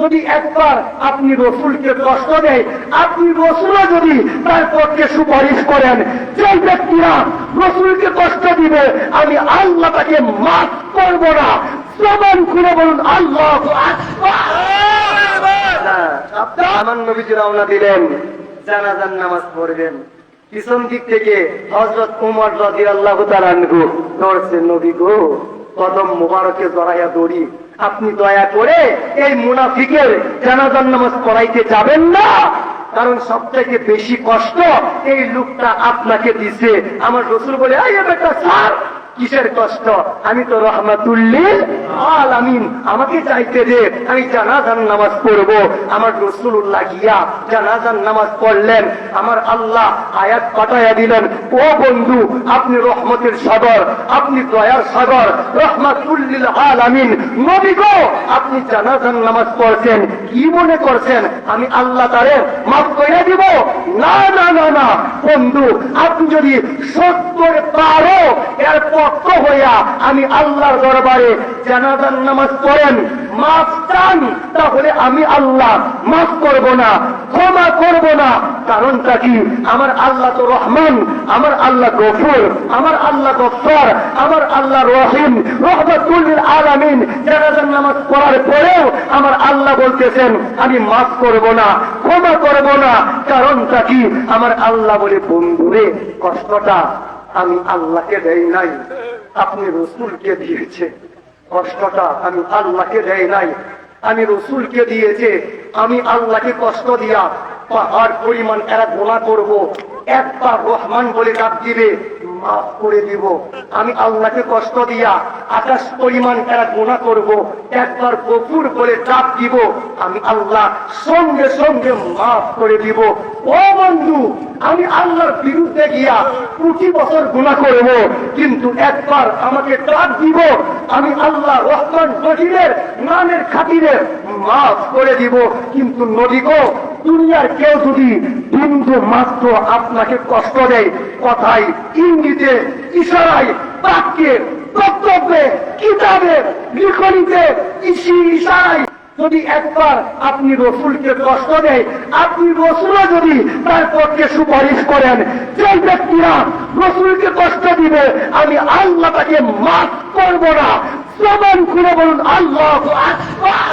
যদি একবার আপনি রসুলকে কষ্ট দেয়, আপনি রসুলও যদি তার পক্ষে সুপারিশ করেন, যে ব্যক্তিরা রসুলকে কষ্ট দিবে আমি আল্লাহ তাকে মাফ করব না। জবান খুলে বলুন আল্লাহু আকবার। আমার নবীজি রওনা দিলেন, জানাজার নামাজ পড়বেন। পিছন দিক থেকে হযরত ওমর রাদিয়াল্লাহু তাআলা আনহু দৌড়ছে, নবী গো কদম মুবারকে জড়াইয়া দৌড়ি, আপনি দয়া করে এই মুনাফিকের জানাজার নামাজ পড়াইতে যাবেন না, কারণ সবথেকে বেশি কষ্ট এই লোকটা আপনাকে দিছে। আমার রাসূল বলে, এই বেটা স্যার কিসের কষ্ট, আমি তো রহমাতুল্লিল আলামিন, আমাকে চাইতে দে, আমি জানাজার নামাজ পড়ব। আমার রাসূলুল্লাহ গিয়া জানাজার নামাজ পড়লেন, আমার আল্লাহ আয়াত পাঠাইয়া দিলেন, ও বন্ধু আপনি রহমতের সাগর, আপনি দয়ার সাগর, রহমাতুল্লিল আলামিন নবী গো, আপনি জানাজার নামাজ পড়ছেন, কি মনে করছেন আমি আল্লাহ তারে মাফ করে দিব? না না না না বন্ধু, আপনি যদি 70 পারো এর পক্ষ হইয়া আমি আল্লাহর দরবারে জানাজার নামাজ পড়েন, মাফ চান, তাহলে আমি আল্লাহ মাফ করব না, ক্ষমা করব না। কারণটা কি? আমার আল্লাহ তো রহমান, আমার আল্লাহ গফুর, আমার আল্লাহ গফফার, আমার আল্লাহ রহিম, রহমাতুল লিল আলামিন। জানাজার নামাজ পড়ার পরেও আমার আল্লাহ বলতেছেন আমি মাফ করব না, ক্ষমা করব না। কারণটা কি? আমার আল্লাহ বলে, বন্ধুরে কষ্টটা আমি আল্লাহকে দেই নাই, আপনি রসুলকে দিয়েছে। কষ্টটা আমি আল্লাহকে দেই নাই, আমি রসুলকে দিয়েছে। আমি আল্লাহকে কষ্ট দিয়া পাহাড় পরিমাণ এরা গোনা করব, একবার রহমান বলে ডাক দিবে, মাফ করে দিব। আমি আল্লাহকে কষ্ট দিয়া আকাশ পরিমাণ এরা গোনা করব, একবার গফুর বলে ডাক দিব, আমি আল্লাহ সঙ্গে সঙ্গে মাফ করে দিব। ও বন্ধু, আমি আল্লাহর বিরুদ্ধে গিয়া 20 বছর গুনাহ করব, কিন্তু একবার আমাকে ডাক দিব, আমি আল্লাহ রহমান রহিমের নামের খাতিরে মাফ করে দিব। কিন্তু নবী গো, দুনিয়ার কেউ যদি বিন্দু মাত্র আপনাকে কষ্ট দেয়, কথায়, ইঙ্গিতে, ইশারায়, বাক্যে, বক্তব্যে, কিতাবে, লিখনিতে, ইশারায় যদি একবার আপনি রসুলকে কষ্ট দেয়, আপনি রসুলও যদি তার পক্ষে সুপারিশ করেন, যে ব্যক্তিরা রসুলকে কষ্ট দিবে আমি আল্লাহ তাকে মাফ করব না। জবান খুলে বলুন আল্লাহু আকবার।